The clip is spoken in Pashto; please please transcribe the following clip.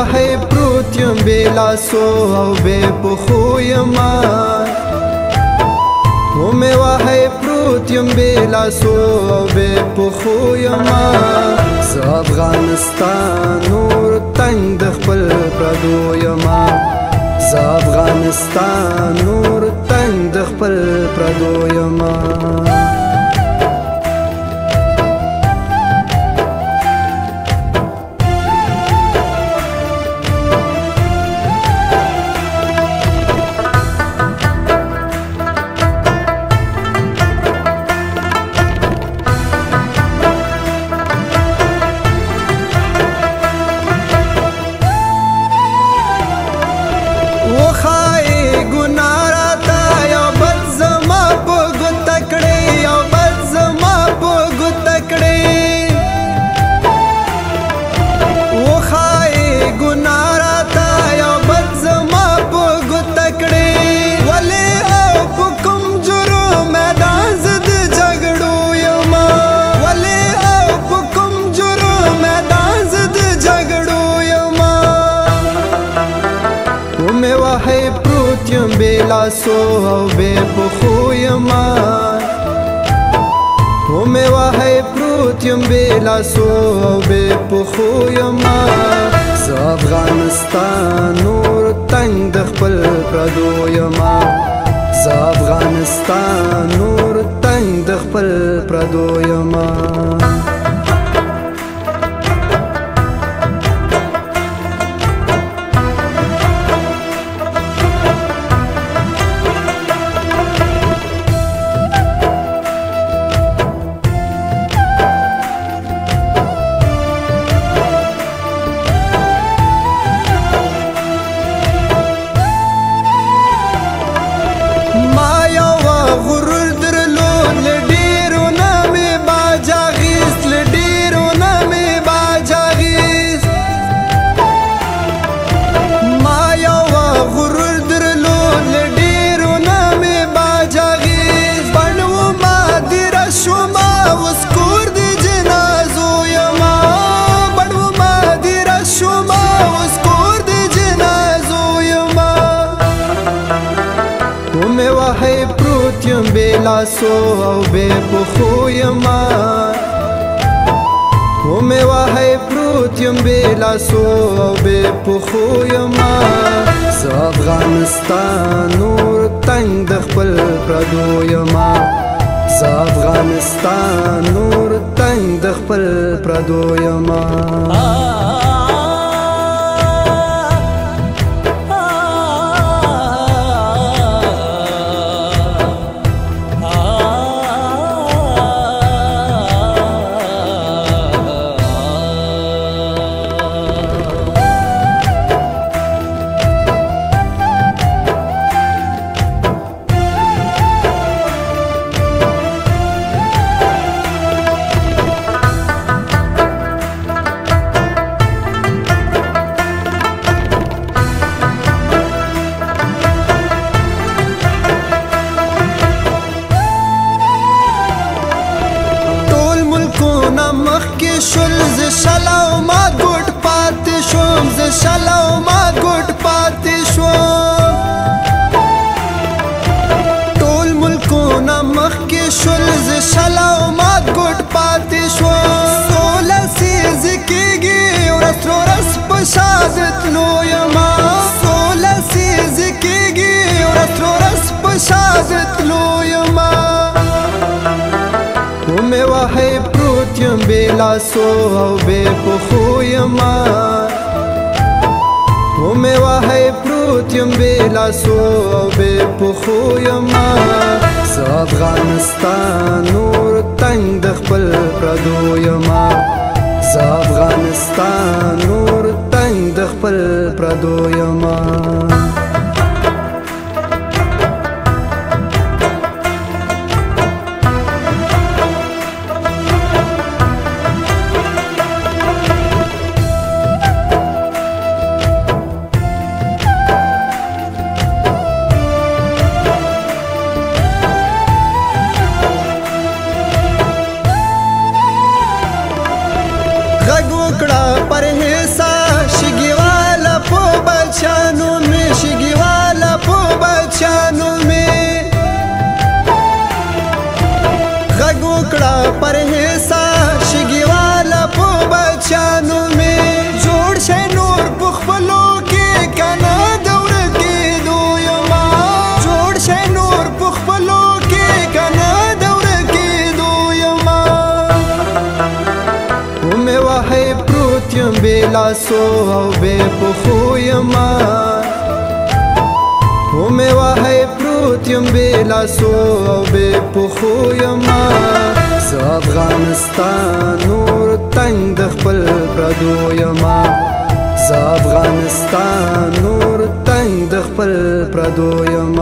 وهی پروت یم بې لاسو او بې پښو یما ومې وهی پروت یم بې لاسو او بې پښو یما زه افغانستان نور تنګ د خپل پردو یما زه افغانستان نور تنګ د خپل پردو یما یم بې لاسو او بې پښو یما ومې وهی پروت یم بې لاسو او بې پښو یما زه افغانستان نور تنګ د خپل پردو یما زه افغانستان نور تنګ د خپل پردو یما یم بې لاسو او بې پښو یما ومې وهی پروت یم بې لاسو او بې پښو یما زه افغانستان نور تنګ د خپل پردو یما زه افغانستان نور تنګ د خپل پردو یما شلو ما ګوټ پاتې شوم زه شلو ما ګوټ پاتې شوم ټول ملکونه مخکې شول زه شلو ما ګوټ پاتې شوم سوله سیزې کېږي ورځ ورځ په شهادت تلو یما سوله سیزې کېږي ورځ ورځ په شهادت تلو یما ومې وهی پروت یم بې لاسو او بې پښو یما ومې وهی پروت یم بې لاسو او بې پښو یما زه افغانستان نور تنګ د خپل پردو یما زه افغانستان نور تنګ د خپل پردو یما غږ وکړه پرهیسا شګیوال کړه پر حصہ شګي والا په بچانو می جوړ شي نور په خپلو کې کنه دور کې دویما جوړ شي نور په خپلو کې کنه دور کې دویما ومه وهي پروت یم بلا سو او به پخو یما ومه وهي پروت یم بلا سو او به پخو یما ز افغانستان نور تنگ د خپل پردو یما ز افغانستان نور تنگ د خپل پردو یما